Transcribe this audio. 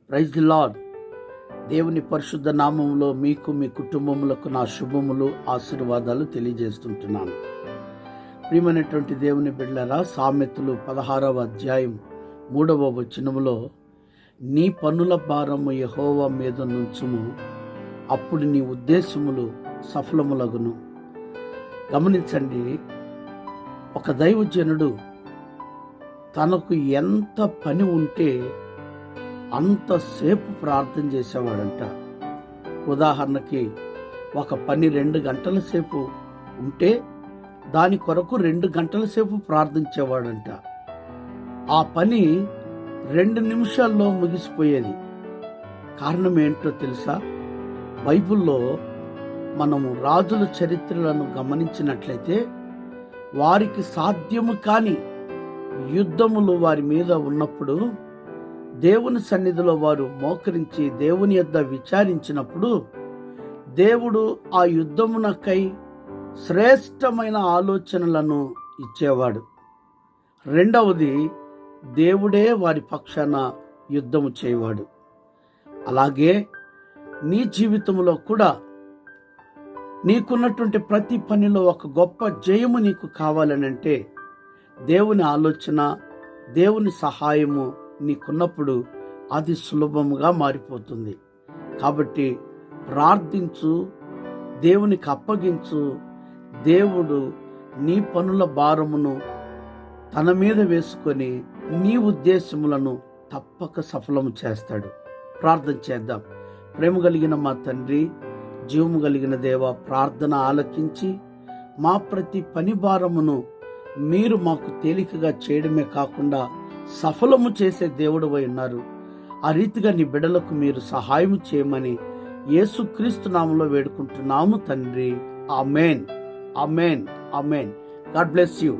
Praise the lord. దేవుని పరిశుద్ధ నామములో మీకు మీ కుటుంబములకు నా శుభములు ఆశీర్వాదాలు తెలియజేస్తుంటున్నాను. ప్రియమైనటువంటి దేవుని బిడ్డలారా, సామెతలు 16వ అధ్యాయం 3వ వచనములో, నీ పనుల భారము యెహోవా మీద నుంచుము, అప్పుడు నీ ఉద్దేశములు సఫలములగును. గమనించండి, ఒక దైవజనుడు తనకు ఎంత పని ఉంటే అంతసేపు ప్రార్థన చేసేవాడంట. ఉదాహరణకి, ఒక పని 2 గంటల సేపు ఉంటే దాని కొరకు 2 గంటల సేపు ప్రార్థించేవాడంట. ఆ పని 2 నిమిషాల్లో ముగిసిపోయేది. కారణం ఏంటో తెలుసా? బైబిల్లో మనము రాజుల చరిత్రలను గమనించినట్లయితే, వారికి సాధ్యము కాని యుద్ధములు వారి మీద ఉన్నప్పుడు దేవుని సన్నిధిలో వారు మోకరించి దేవుని యొద్ద విచారించినప్పుడు దేవుడు ఆ యుద్ధమునకై శ్రేష్టమైన ఆలోచనలను ఇచ్చేవాడు. రెండవది, దేవుడే వారి పక్షాన యుద్ధము చేయవాడు. అలాగే నీ జీవితంలో కూడా నీకున్నటువంటి ప్రతి పనిలో ఒక గొప్ప జయము నీకు కావాలనంటే, దేవుని ఆలోచన, దేవుని సహాయము నీకున్నప్పుడు అది సులభముగా మారిపోతుంది. కాబట్టి ప్రార్థించు, దేవునికి అప్పగించు. దేవుడు నీ పనుల భారమును తన మీద వేసుకొని నీ ఉద్దేశములను తప్పక సఫలము చేస్తాడు. ప్రార్థన చేద్దాం. ప్రేమ కలిగిన మా తండ్రి, జీవము కలిగిన దేవ, ప్రార్థన ఆలకించి మా ప్రతి పని భారమును మీరు మాకు తేలికగా చేయడమే కాకుండా సఫలము చేసే దేవుడవై ఉన్నారు. ఆ రీతిగా నీ బిడ్డలకు మీరు సహాయం చేయమని యేసుక్రీస్తు నామములో వేడుకుంటున్నాము తండ్రి. Amen, amen, amen. God bless you.